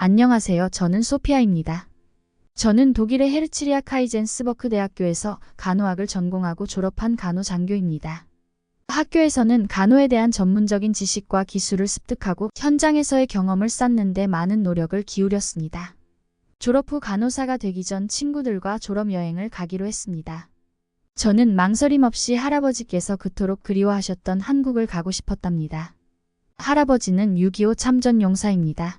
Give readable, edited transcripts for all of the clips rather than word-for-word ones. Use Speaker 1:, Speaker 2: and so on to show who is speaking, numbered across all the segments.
Speaker 1: 안녕하세요. 저는 소피아입니다. 저는 독일의 헤르츠리아 카이젠스버크 대학교에서 간호학을 전공하고 졸업한 간호장교입니다. 학교에서는 간호에 대한 전문적인 지식과 기술을 습득하고 현장에서의 경험을 쌓는 데 많은 노력을 기울였습니다. 졸업 후 간호사가 되기 전 친구들과 졸업여행을 가기로 했습니다. 저는 망설임 없이 할아버지께서 그토록 그리워하셨던 한국을 가고 싶었답니다. 할아버지는 6.25 참전 용사입니다.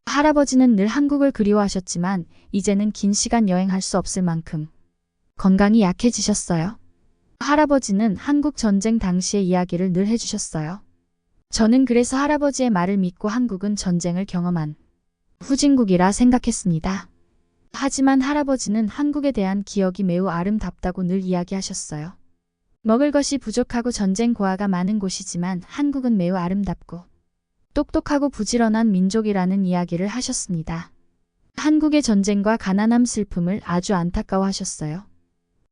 Speaker 1: 할아버지는 늘 한국을 그리워하셨지만 이제는 긴 시간 여행할 수 없을 만큼 건강이 약해지셨어요. 할아버지는 한국 전쟁 당시의 이야기를 늘 해주셨어요. 저는 그래서 할아버지의 말을 믿고 한국은 전쟁을 경험한 후진국이라 생각했습니다. 하지만 할아버지는 한국에 대한 기억이 매우 아름답다고 늘 이야기하셨어요. 먹을 것이 부족하고 전쟁 고아가 많은 곳이지만 한국은 매우 아름답고 똑똑하고 부지런한 민족이라는 이야기를 하셨습니다. 한국의 전쟁과 가난함 슬픔을 아주 안타까워하셨어요.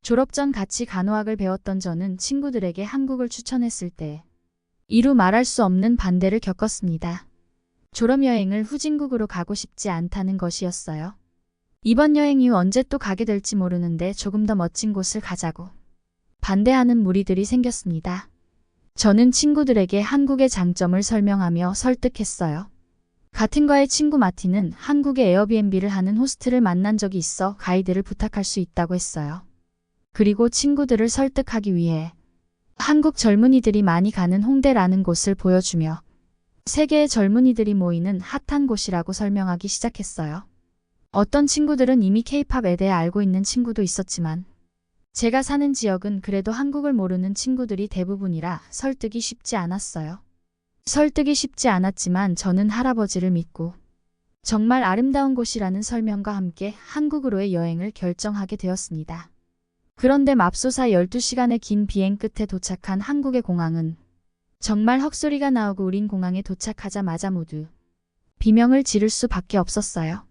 Speaker 1: 졸업 전 같이 간호학을 배웠던 저는 친구들에게 한국을 추천했을 때 이루 말할 수 없는 반대를 겪었습니다. 졸업여행을 후진국으로 가고 싶지 않다는 것이었어요. 이번 여행 이후 언제 또 가게 될지 모르는데 조금 더 멋진 곳을 가자고 반대하는 무리들이 생겼습니다. 저는 친구들에게 한국의 장점을 설명하며 설득했어요. 같은 과의 친구 마티는 한국에 에어비앤비를 하는 호스트를 만난 적이 있어 가이드를 부탁할 수 있다고 했어요. 그리고 친구들을 설득하기 위해 한국 젊은이들이 많이 가는 홍대라는 곳을 보여주며 세계의 젊은이들이 모이는 핫한 곳이라고 설명하기 시작했어요. 어떤 친구들은 이미 K-팝에 대해 알고 있는 친구도 있었지만 제가 사는 지역은 그래도 한국을 모르는 친구들이 대부분이라 설득이 쉽지 않았어요. 설득이 쉽지 않았지만 저는 할아버지를 믿고 정말 아름다운 곳이라는 설명과 함께 한국으로의 여행을 결정하게 되었습니다. 그런데 맙소사 12시간의 긴 비행 끝에 도착한 한국의 공항은 정말 헉소리가 나오고 우린 공항에 도착하자마자 모두 비명을 지를 수밖에 없었어요.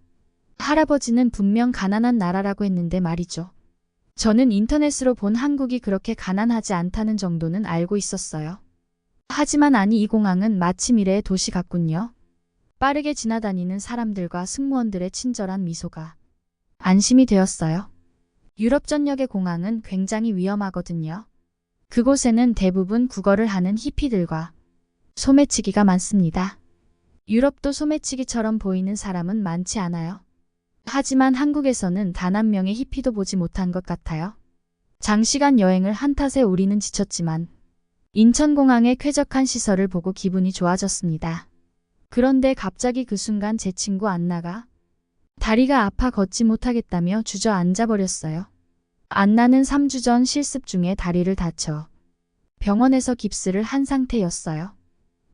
Speaker 1: 할아버지는 분명 가난한 나라라고 했는데 말이죠. 저는 인터넷으로 본 한국이 그렇게 가난하지 않다는 정도는 알고 있었어요. 하지만 아니 이 공항은 마치 미래의 도시 같군요. 빠르게 지나다니는 사람들과 승무원들의 친절한 미소가 안심이 되었어요. 유럽 전역의 공항은 굉장히 위험하거든요. 그곳에는 대부분 국어를 하는 히피들과 소매치기가 많습니다. 유럽도 소매치기처럼 보이는 사람은 많지 않아요. 하지만 한국에서는 단 한 명의 히피도 보지 못한 것 같아요. 장시간 여행을 한 탓에 우리는 지쳤지만 인천공항의 쾌적한 시설을 보고 기분이 좋아졌습니다. 그런데 갑자기 그 순간 제 친구 안나가 다리가 아파 걷지 못하겠다며 주저앉아 버렸어요. 안나는 3주 전 실습 중에 다리를 다쳐 병원에서 깁스를 한 상태였어요.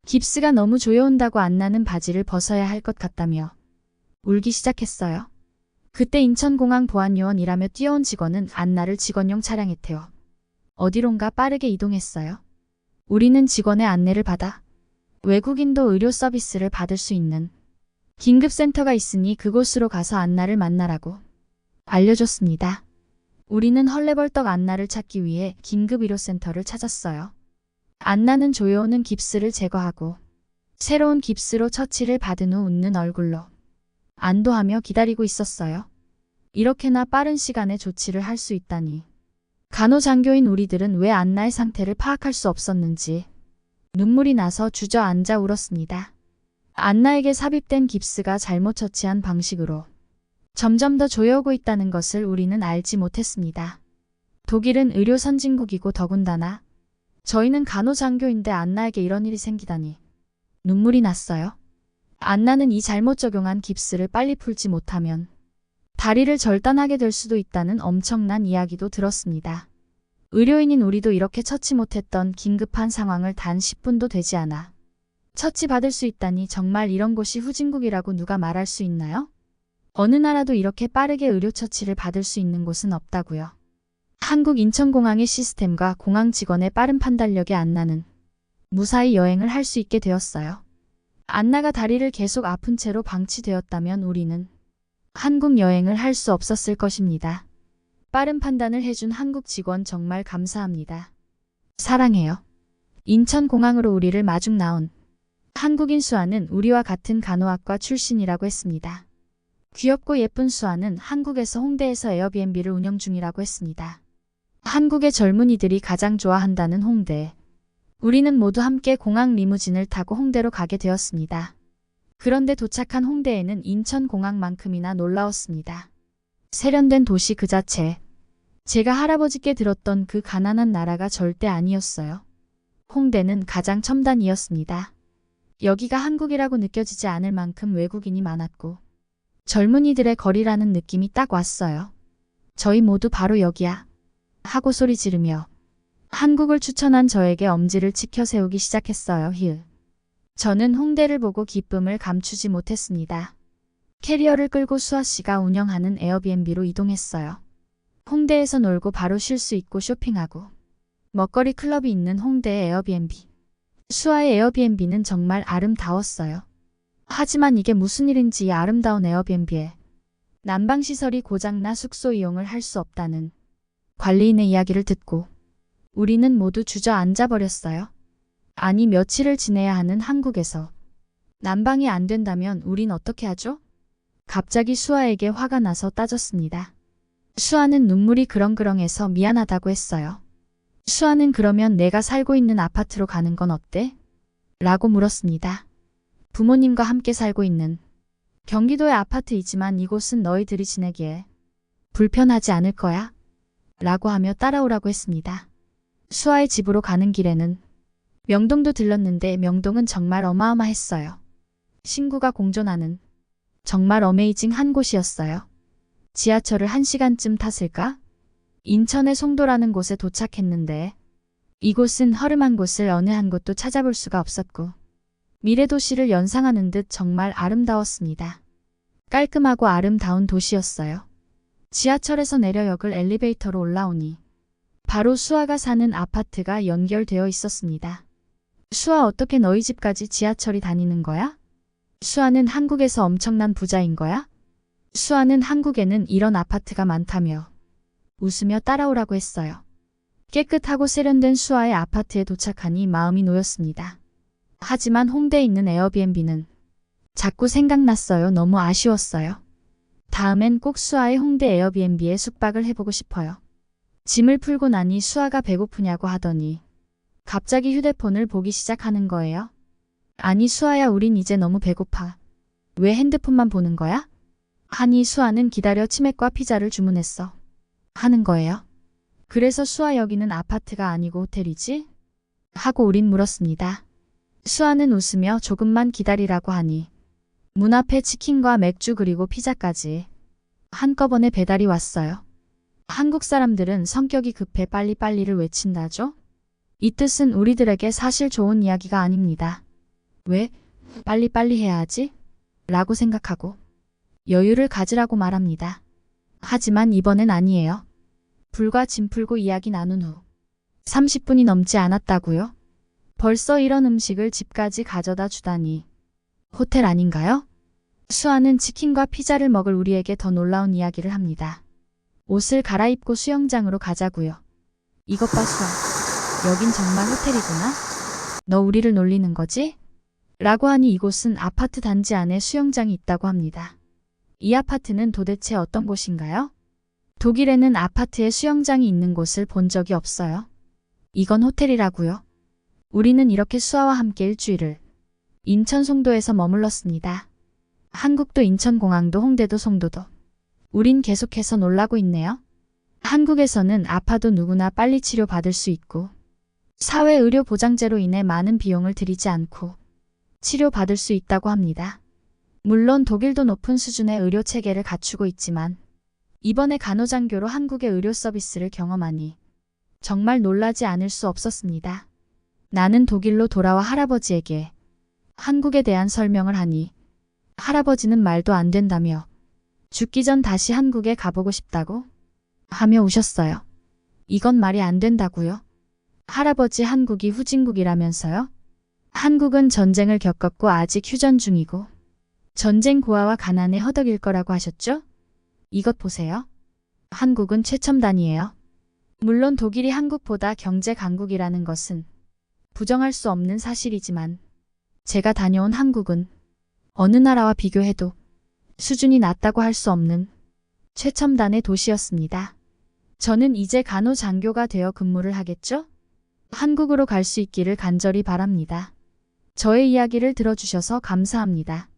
Speaker 1: 깁스가 너무 조여온다고 안나는 바지를 벗어야 할 것 같다며 울기 시작했어요. 그때 인천공항 보안요원이라며 뛰어온 직원은 안나를 직원용 차량에 태워 어디론가 빠르게 이동했어요. 우리는 직원의 안내를 받아 외국인도 의료 서비스를 받을 수 있는 긴급센터가 있으니 그곳으로 가서 안나를 만나라고 알려줬습니다. 우리는 헐레벌떡 안나를 찾기 위해 긴급의료센터를 찾았어요. 안나는 조여오는 깁스를 제거하고 새로운 깁스로 처치를 받은 후 웃는 얼굴로 안도하며 기다리고 있었어요. 이렇게나 빠른 시간에 조치를 할 수 있다니. 간호장교인 우리들은 왜 안나의 상태를 파악할 수 없었는지 눈물이 나서 주저앉아 울었습니다. 안나에게 삽입된 깁스가 잘못 처치한 방식으로 점점 더 조여오고 있다는 것을 우리는 알지 못했습니다. 독일은 의료 선진국이고 더군다나 저희는 간호장교인데 안나에게 이런 일이 생기다니 눈물이 났어요. 안나는 이 잘못 적용한 깁스를 빨리 풀지 못하면 다리를 절단하게 될 수도 있다는 엄청난 이야기도 들었습니다. 의료인인 우리도 이렇게 처치 못했던 긴급한 상황을 단 10분도 되지 않아 처치받을 수 있다니 정말 이런 곳이 후진국이라고 누가 말할 수 있나요? 어느 나라도 이렇게 빠르게 의료 처치를 받을 수 있는 곳은 없다고요. 한국 인천공항의 시스템과 공항 직원의 빠른 판단력에 안나는 무사히 여행을 할 수 있게 되었어요. 안나가 다리를 계속 아픈 채로 방치되었다면 우리는 한국 여행을 할 수 없었을 것입니다. 빠른 판단을 해준 한국 직원 정말 감사합니다. 사랑해요. 인천공항으로 우리를 마중 나온 한국인 수아는 우리와 같은 간호학과 출신이라고 했습니다. 귀엽고 예쁜 수아는 한국에서 홍대에서 에어비앤비를 운영 중이라고 했습니다. 한국의 젊은이들이 가장 좋아한다는 홍대. 우리는 모두 함께 공항 리무진을 타고 홍대로 가게 되었습니다. 그런데 도착한 홍대에는 인천공항만큼이나 놀라웠습니다. 세련된 도시 그 자체. 제가 할아버지께 들었던 그 가난한 나라가 절대 아니었어요. 홍대는 가장 첨단이었습니다. 여기가 한국이라고 느껴지지 않을 만큼 외국인이 많았고 젊은이들의 거리라는 느낌이 딱 왔어요. 저희 모두 바로 여기야 하고 소리 지르며 한국을 추천한 저에게 엄지를 치켜 세우기 시작했어요. 저는 홍대를 보고 기쁨을 감추지 못했습니다. 캐리어를 끌고 수아 씨가 운영하는 에어비앤비로 이동했어요. 홍대에서 놀고 바로 쉴 수 있고 쇼핑하고 먹거리 클럽이 있는 홍대의 에어비앤비. 수아의 에어비앤비는 정말 아름다웠어요. 하지만 이게 무슨 일인지 이 아름다운 에어비앤비에 난방시설이 고장나 숙소 이용을 할 수 없다는 관리인의 이야기를 듣고 우리는 모두 주저앉아 버렸어요. 아니 며칠을 지내야 하는 한국에서 난방이 안 된다면 우린 어떻게 하죠? 갑자기 수아에게 화가 나서 따졌습니다. 수아는 눈물이 그렁그렁해서 미안하다고 했어요. 수아는 그러면 내가 살고 있는 아파트로 가는 건 어때? 라고 물었습니다. 부모님과 함께 살고 있는 경기도의 아파트이지만 이곳은 너희들이 지내기에 불편하지 않을 거야? 라고 하며 따라오라고 했습니다. 수아의 집으로 가는 길에는 명동도 들렀는데 명동은 정말 어마어마했어요. 신구가 공존하는 정말 어메이징한 곳이었어요. 지하철을 1시간쯤 탔을까? 인천의 송도라는 곳에 도착했는데 이곳은 허름한 곳을 어느 한 곳도 찾아볼 수가 없었고 미래도시를 연상하는 듯 정말 아름다웠습니다. 깔끔하고 아름다운 도시였어요. 지하철에서 내려 역을 엘리베이터로 올라오니 바로 수아가 사는 아파트가 연결되어 있었습니다. 수아 어떻게 너희 집까지 지하철이 다니는 거야? 수아는 한국에서 엄청난 부자인 거야? 수아는 한국에는 이런 아파트가 많다며 웃으며 따라오라고 했어요. 깨끗하고 세련된 수아의 아파트에 도착하니 마음이 놓였습니다. 하지만 홍대에 있는 에어비앤비는 자꾸 생각났어요. 너무 아쉬웠어요. 다음엔 꼭 수아의 홍대 에어비앤비에 숙박을 해보고 싶어요. 짐을 풀고 나니 수아가 배고프냐고 하더니 갑자기 휴대폰을 보기 시작하는 거예요. 아니 수아야 우린 이제 너무 배고파. 왜 핸드폰만 보는 거야? 하니 수아는 기다려 치맥과 피자를 주문했어. 하는 거예요. 그래서 수아 여기는 아파트가 아니고 호텔이지? 하고 우린 물었습니다. 수아는 웃으며 조금만 기다리라고 하니 문 앞에 치킨과 맥주 그리고 피자까지 한꺼번에 배달이 왔어요. 한국 사람들은 성격이 급해 빨리빨리를 외친다죠? 이 뜻은 우리들에게 사실 좋은 이야기가 아닙니다. 왜 빨리빨리 해야 하지? 라고 생각하고 여유를 가지라고 말합니다. 하지만 이번엔 아니에요. 불과 짐 풀고 이야기 나눈 후 30분이 넘지 않았다고요? 벌써 이런 음식을 집까지 가져다 주다니. 호텔 아닌가요? 수아는 치킨과 피자를 먹을 우리에게 더 놀라운 이야기를 합니다. 옷을 갈아입고 수영장으로 가자고요. 이것 봐 수아. 여긴 정말 호텔이구나. 너 우리를 놀리는 거지? 라고 하니 이곳은 아파트 단지 안에 수영장이 있다고 합니다. 이 아파트는 도대체 어떤 곳인가요? 독일에는 아파트에 수영장이 있는 곳을 본 적이 없어요. 이건 호텔이라고요. 우리는 이렇게 수아와 함께 일주일을 인천 송도에서 머물렀습니다. 한국도 인천공항도 홍대도 송도도. 우린 계속해서 놀라고 있네요. 한국에서는 아파도 누구나 빨리 치료받을 수 있고 사회의료보장제로 인해 많은 비용을 들이지 않고 치료받을 수 있다고 합니다. 물론 독일도 높은 수준의 의료체계를 갖추고 있지만 이번에 간호장교로 한국의 의료 서비스를 경험하니 정말 놀라지 않을 수 없었습니다. 나는 독일로 돌아와 할아버지에게 한국에 대한 설명을 하니 할아버지는 말도 안 된다며 죽기 전 다시 한국에 가보고 싶다고 하며 우셨어요. 이건 말이 안 된다고요? 할아버지 한국이 후진국이라면서요? 한국은 전쟁을 겪었고 아직 휴전 중이고 전쟁 고아와 가난에 허덕일 거라고 하셨죠? 이것 보세요. 한국은 최첨단이에요. 물론 독일이 한국보다 경제 강국이라는 것은 부정할 수 없는 사실이지만 제가 다녀온 한국은 어느 나라와 비교해도 수준이 낮다고 할 수 없는 최첨단의 도시였습니다. 저는 이제 간호장교가 되어 근무를 하겠죠? 한국으로 갈 수 있기를 간절히 바랍니다. 저의 이야기를 들어주셔서 감사합니다.